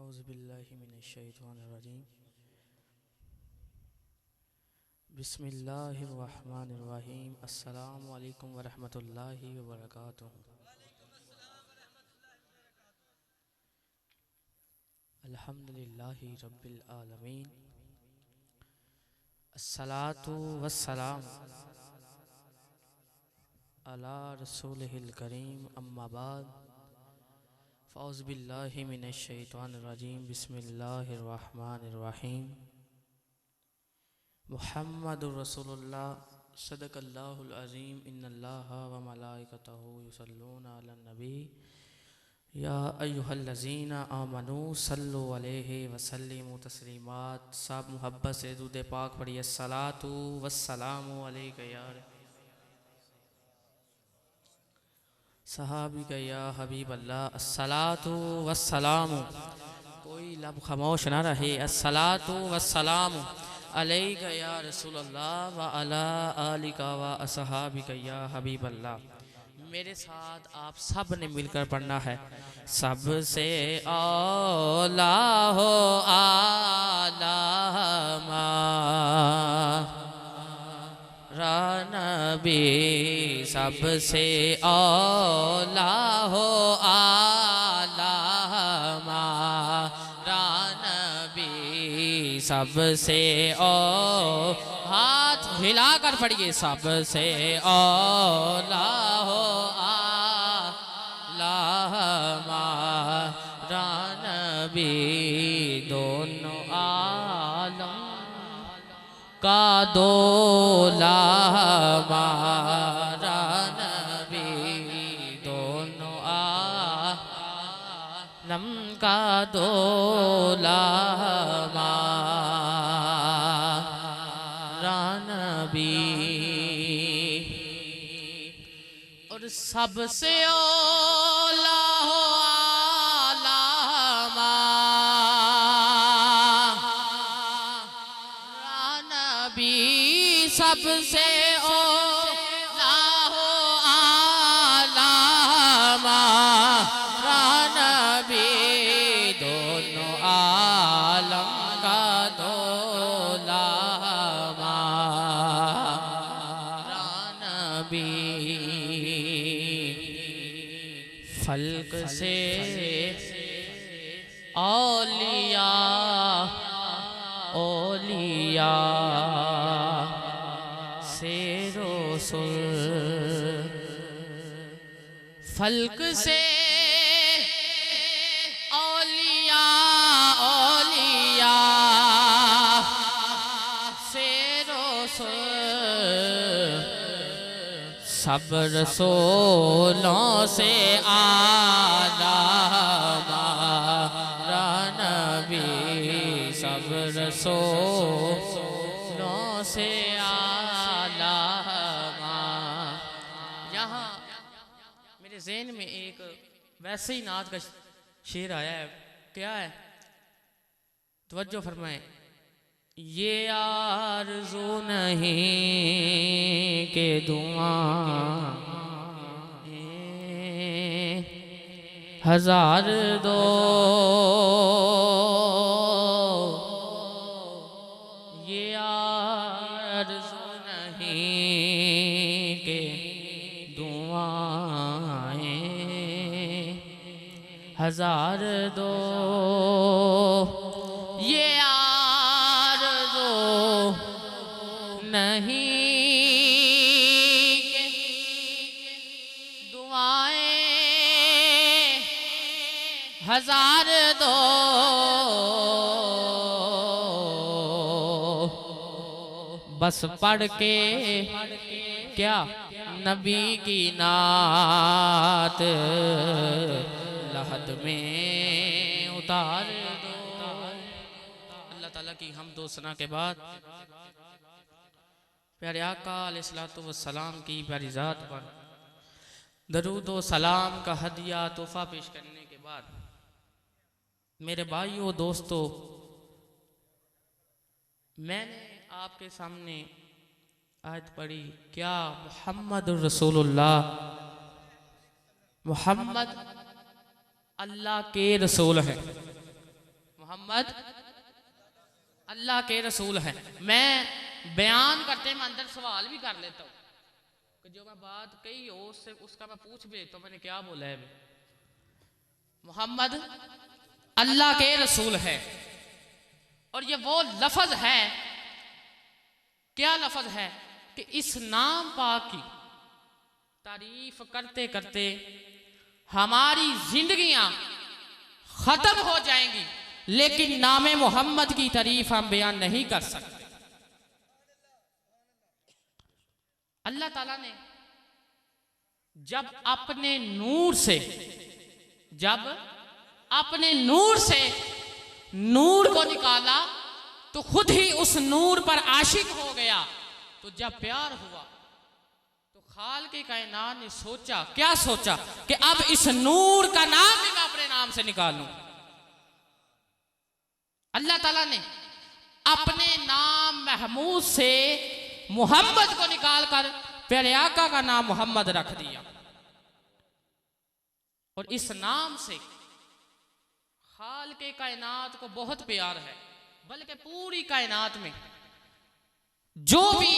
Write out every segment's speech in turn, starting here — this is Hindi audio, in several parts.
औज़ुबिल्लाहि मिनश्शैतानिर्रजीम। बिस्मिल्लाहिर्रहमानिर्रहीम। अस्सलामु अलैकुम वरहमतुल्लाहि वबरकातुहू। अल्हम्दुलिल्लाहि रब्बिल आलमीन। अस्सलातु वस्सलाम अला रसूलिहिल करीम, अम्मा बाद। फ़ौज़ुबिल्लाहि मिनश्शैतानिर्रजीम। बिस्मिल्लाहिर्रहमानिर्रहीम। मुहम्मदुर रसूलुल्लाह सदक़ल्लाहुल अज़ीम। इन्नल्लाहा व मलाइकतहू युसल्लूना अलन नबी या अय्युहल्लज़ीना आमनू सल्लु अलैहि व सल्लिमू तस्लीमात। सब मुहब्बत से दुरूद पाक पढ़िए। अस्सलातु वस्सलामु अलैका या सहाबी का या हबीब अल्लाह। अस्सलातु वस्सलामु, कोई लब खामोश ना रहे। अस्सलातु वस्सलामु अलैका या रसूल अल्लाह व अला आलिका व असहाबिका या हबीब अल्लाह। मेरे साथ आप सब ने मिलकर पढ़ना है। सबसे औला हो आला नबी, सबसे औला हो आला नबी, सबसे ओ हाथ हिलाकर पढ़िए। सबसे औला हो आला नबी, दोनों आलम का दोला हमारा नबी, दोनों आलम का दोला हमारा नबी। और सबसे औला हो आला नबी, सबसे औला हो आला नबी, दोनों आलम का दोला नबी। फल्क से औलिया औलिया से रसूल, फल्क से औलिया औलिया से रसूल, सब रसूलों से आला हमारा नबी, सब रसूलों से आला। यहाँ मेरे ज़हन में एक वैसे ही नात का शेर आया है। क्या है? तवज्जो फरमाएं। ये आरज़ू नहीं के दुआ हजार दो, ये आरज़ू नहीं के दुआएं हजार दो, ये आरज़ू नहीं के दुआएं हजार दो, बस पढ़ के क्या नबी की नात लहद में उतार दो। अल्लाह ताला की हमद व सना के बाद प्यारे आका अलैहिस्सलातु वस्सलाम की प्यारी ज़ात पर दरूद व सलाम का हदिया तोहफा पेश करने के बाद मेरे भाइयों दोस्तों, मैंने आपके सामने आयत पढ़ी। क्या मुहम्मद रसूलुल्लाह, मुहम्मद अल्लाह के रसूल हैं। मोहम्मद अल्लाह के रसूल है। मैं बयान करते मैं अंदर सवाल भी कर लेता हूँ कि जो मैं बात कही हो उससे उसका मैं पूछ भी तो मैंने क्या बोला है। मोहम्मद अल्लाह के रसूल है और ये वो लफ्ज है, क्या लफ्ज है कि इस नाम पाक की तारीफ करते करते हमारी जिंदगियां खत्म हो जाएंगी, लेकिन नामे मोहम्मद की तारीफ हम बयान नहीं कर सकते। अल्लाह ताला ने जब अपने नूर से नूर को निकाला तो खुद ही उस नूर पर आशिक हो गया। तो जब प्यार हुआ तो खाल के कायनात ने सोचा, क्या सोचा कि अब इस नूर का नाम भी मैं अपने नाम से निकालूं। अल्लाह ताला ने अपने नाम महमूद से मोहम्मद को निकालकर प्यारे आका का नाम मोहम्मद रख दिया। और इस नाम से खाल के कायनात को बहुत प्यार है, बल्कि पूरी कायनात में जो भी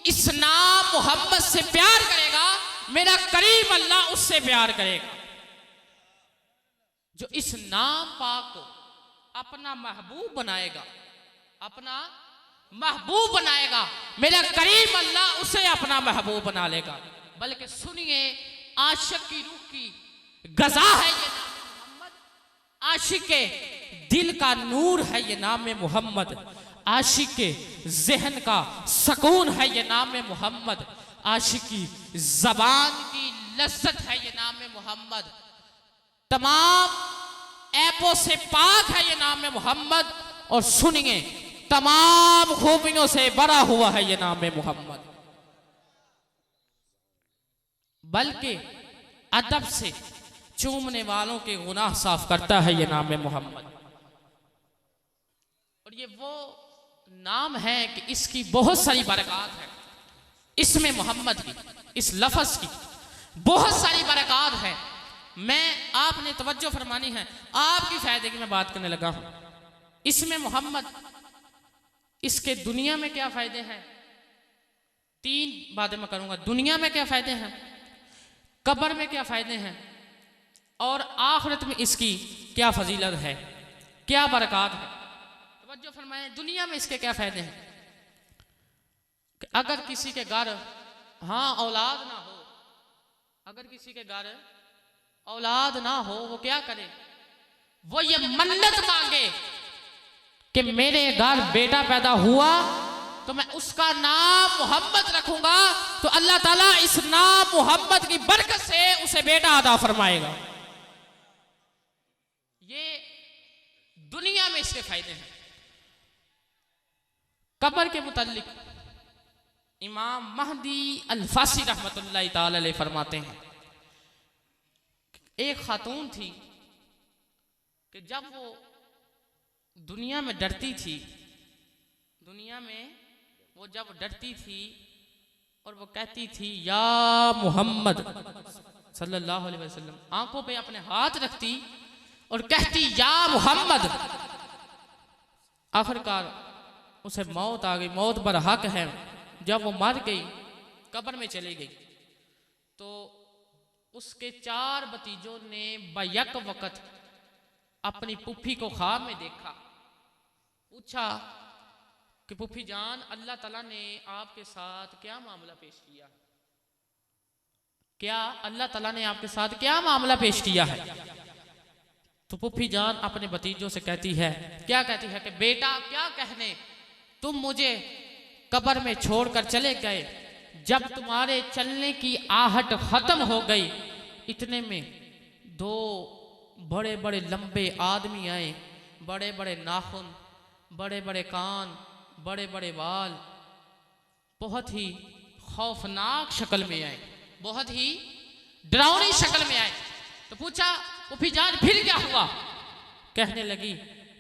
इस नाम मोहम्मद से प्यार करेगा मेरा करीम अल्लाह उससे प्यार करेगा। जो इस नाम पाक को अपना महबूब बनाएगा मेरा करीम अल्लाह उसे अपना महबूब बना लेगा। बल्कि सुनिए, आशिक की रूह की गजा है ये नाम मोहम्मद, आशिक के दिल का नूर है ये नाम मोहम्मद, आशिक के जहन का सुकून है ये नाम मोहम्मद, आशिक की जबान की लज्जत है ये नाम मोहम्मद, तमाम ऐपों से पाक है ये नाम मोहम्मद। और सुनिए, तमाम खूबियों से बड़ा हुआ है ये नाम मोहम्मद, बल्कि अदब से चूमने वालों के गुनाह साफ करता है ये नाम मोहम्मद। और ये वो नाम है कि इसकी बहुत सारी बरकत है, इसमें मोहम्मद की, इस लफ्ज की बहुत सारी बरकत है। मैं आपने तवज्जो फरमानी है, आपकी फायदे की मैं बात करने लगा हूं। इसमें मोहम्मद, इसके दुनिया में क्या फायदे हैं, 3 बातें मैं करूंगा। दुनिया में क्या फायदे हैं, कब्र में क्या फायदे हैं, और आखिरत में इसकी क्या फजीलत है, क्या बरकत है। तवज्जो फरमाएं, दुनिया में इसके क्या फायदे हैं कि अगर किसी के घर औलाद ना हो, अगर किसी के घर औलाद ना हो, वो क्या करे, वो ये मन्नत मांगे कि मेरे घर बेटा पैदा हुआ तो मैं उसका नाम मोहम्मद रखूंगा, तो अल्लाह ताला इस नाम मोहम्मद की बरकत से उसे बेटा अता फरमाएगा। ये दुनिया में इसके फायदे हैं। कब्र के मुतालिक इमाम महदी अल-फासी रहमतुल्लाह ताला अलैह फरमाते हैं, एक खातून थी कि जब वो दुनिया में डरती थी, दुनिया में वो जब डरती थी और वो कहती थी या मोहम्मद सल्लल्लाहु अलैहि वसल्लम, आंखों पे अपने हाथ रखती और कहती या मोहम्मद, आखिरकार उसे मौत आ गई, मौत बरहक है। जब वो मर गई, कब्र में चली गई, तो उसके 4 भतीजों ने बैक वक्त अपनी पुप्पी को ख्वाब में देखा, पूछा कि पुप्पी जान, अल्लाह ताला ने आपके साथ क्या मामला पेश किया, क्या अल्लाह ताला ने आपके साथ क्या मामला पेश किया है। तो पुप्पी जान अपने भतीजों से कहती है, क्या कहती है कि बेटा क्या कहने, तुम मुझे कब्र में छोड़कर चले गए, जब तुम्हारे चलने की आहट खत्म हो गई, इतने में 2 बड़े बड़े लंबे आदमी आए, बड़े बड़े नाखून, बड़े बड़े कान, बड़े बड़े बाल, बहुत ही खौफनाक शक्ल में आए, बहुत ही डरावनी शक्ल में आए। तो पूछा पुप्पी जान फिर क्या हुआ, कहने लगी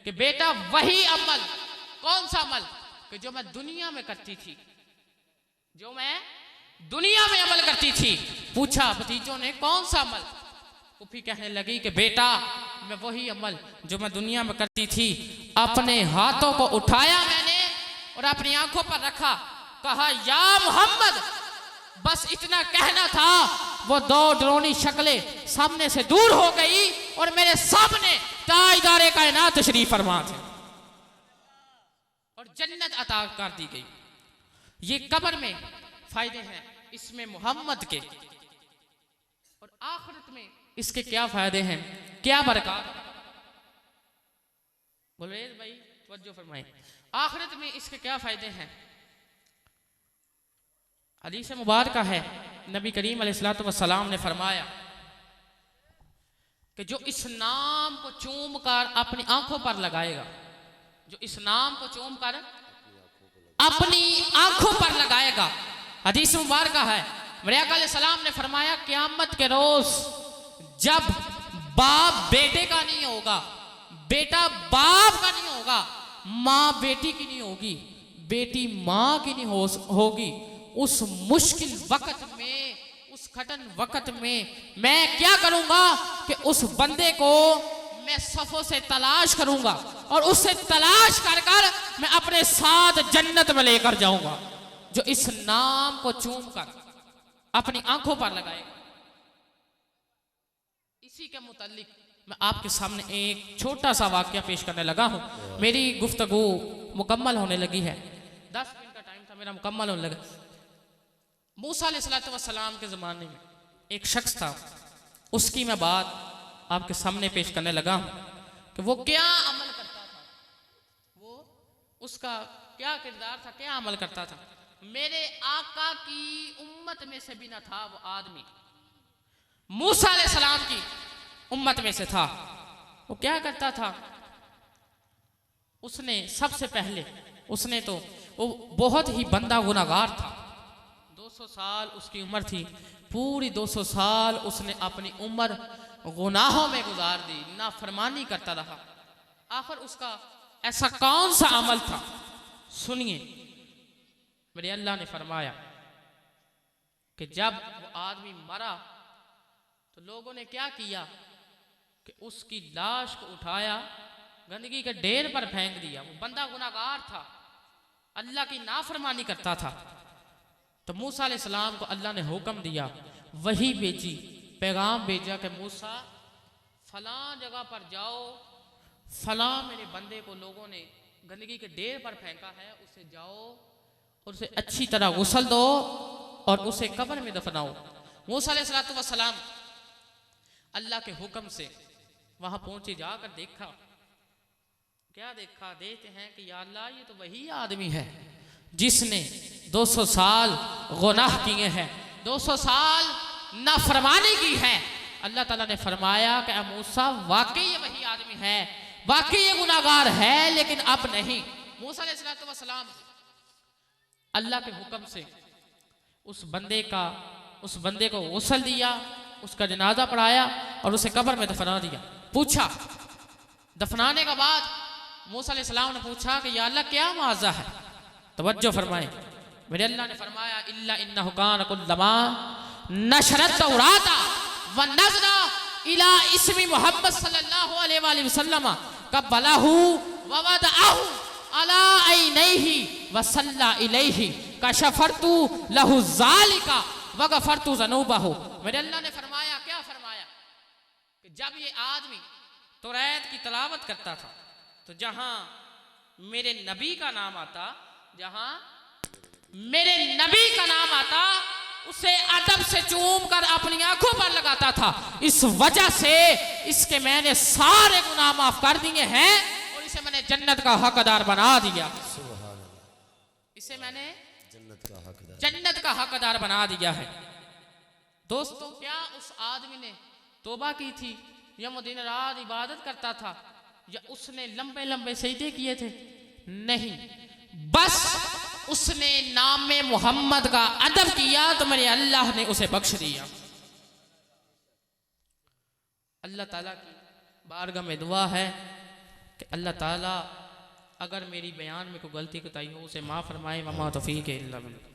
कि बेटा वही अमल, कौन सा अमल कि जो मैं दुनिया में करती थी, जो मैं दुनिया में अमल करती थी। पूछा भतीजों ने कौन सा अमल, पुप्पी कहने लगी कि बेटा मैं वही अमल जो मैं दुनिया में करती थी, अपने हाथों को उठाया मैंने और अपनी आंखों पर रखा, कहा या मोहम्मद, बस इतना कहना था। वो दो डरोनी शक्लें सामने से दूर हो गई और मेरे सामने ताजदारे कायनात तशरीफ फरमा थे और जन्नत अता कर दी गई। ये कब्र में फायदे हैं इसमें मोहम्मद के, और आखिरत में इसके क्या फायदे हैं, क्या बरकत? बोले भाई तवज्जो फरमाएं, आखिरत में इसके क्या फायदे हैं? हदीस मुबारक है, नबी करीम अलैहिस्सलातु वस्सलाम ने फरमाया कि जो इस नाम को चूम कर अपनी आंखों पर लगाएगा, जो इस नाम को चूम कर अपनी आंखों पर लगाएगा, हदीस मुबारक है, मेरे आका अलैहिस्सलाम ने फरमाया क़यामत के रोज जब बाप बेटे का नहीं होगा, बेटा बाप का नहीं होगा, माँ बेटी की नहीं होगी, बेटी माँ की नहीं होगी, उस मुश्किल वक्त में, उस कठिन वक्त में मैं क्या करूंगा कि उस बंदे को मैं सफों से तलाश करूंगा और उससे तलाश कर कर मैं अपने साथ जन्नत में लेकर जाऊंगा, जो इस नाम को चूम कर अपनी आंखों पर लगाएगा। इसी के मुतालिक मैं आपके सामने एक छोटा सा वाकया पेश करने लगा हूं। मेरी गुफ्तगू मुकम्मल होने लगी है, 10 मिनट का टाइम था मेरा, मुकम्मल होने लगा। मूसा अलैहिस्सलातु वस्सलाम के ज़माने में एक शख्स था, उसकी मैं बात आपके सामने पेश करने लगा हूं कि वो क्या अमल करता था, वो उसका क्या किरदार था, क्या अमल करता था। मेरे आका की उम्मत में से भी ना था वो आदमी, मूसा अलैहिस्सलाम की उम्मत में से था। वो क्या करता था, उसने सबसे पहले उसने तो वो बहुत ही बंदा गुनाहगार था, 200 साल उसकी उम्र थी, पूरी 200 साल उसने अपनी उम्र गुनाहों में गुजार दी, नाफरमानी करता रहा। आखिर उसका ऐसा कौन सा अमल था, सुनिए। मेरे अल्लाह ने फरमाया कि जब वो आदमी मरा तो लोगों ने क्या किया कि उसकी लाश को उठाया, गंदगी के ढेर पर फेंक दिया। वो बंदा गुनाहगार था, अल्लाह की नाफरमानी करता था। तो मूसा अलैहिस्सलाम को अल्लाह ने हुक्म दिया, वही भेजी, पैगाम भेजा कि मूसा फलां जगह पर जाओ, फलां मेरे बंदे को लोगों ने गंदगी के ढेर पर फेंका है, उसे जाओ और उसे अच्छी तरह गुस्ल दो और उसे कब्र में दफनाओ। मूसा अलैहिस्सलातु वस्सलाम अल्लाह के हुक्म से वहां पहुंचे, जाकर देखा, क्या देखा, देखते हैं कि या अल्लाह ये तो वही आदमी है जिसने 200 साल गुनाह किए हैं, 200 साल नाफरमानी की है। अल्लाह ताला ने फरमाया कि मूसा वाकई ये वही आदमी है, वाकई ये गुनाहगार है, लेकिन अब नहीं। मूसा अलैहिस्सलातु वस्सलाम अल्लाह के हुक्म से उस बंदे को गुस्ल दिया, उसका जनाजा पढ़ाया और उसे कब्र में दफना दिया। पूछा, दफनाने के बाद मूसा अलैहिस्सलाम ने पूछा कि या अल्लाह क्या माजा है? तवज्जो फरमाए, मेरे अल्लाह ने फरमाया इल्ला इन्नहु कान कुल्लमा नशरत तौराता व नज़रा इला इस्मी मुहम्मद सल्लल्लाहु अलैहि वसल्लम कबलहु व वदअहु अला ऐनैहि व सल्ला इलैहि कशफरतु लहु ज़ालिका व गफरतु ज़ुनूबहु। मेरे अल्लाह ने फरमाया, क्या फरमाया कि जब ये आदमी तौरात की तिलावत करता था तो जहां मेरे नबी का नाम आता, जहां मेरे नबी का नाम आता, उसे अदब से चूम कर अपनी आंखों पर लगाता था। इस वजह से इसके मैंने सारे गुनाह माफ कर दिए हैं और इसे मैंने जन्नत का हकदार बना दिया। इसे मैंने जन्नत का हकदार बना दिया है। दोस्तों, क्या उस आदमी ने तौबा की थी या वो दिन रात इबादत करता था या उसने लंबे लंबे सजदे किए थे? नहीं, बस उसने नाम मोहम्मद का अदब किया तो मेरे अल्लाह ने उसे बख्श दिया। अल्लाह ताला की बारगाह में दुआ है कि अल्लाह ताला अगर मेरी बयान में कोई गलती कोताही हो उसे माफ़ फरमाए। वमा तौफीक इल्ला बिल्लाह।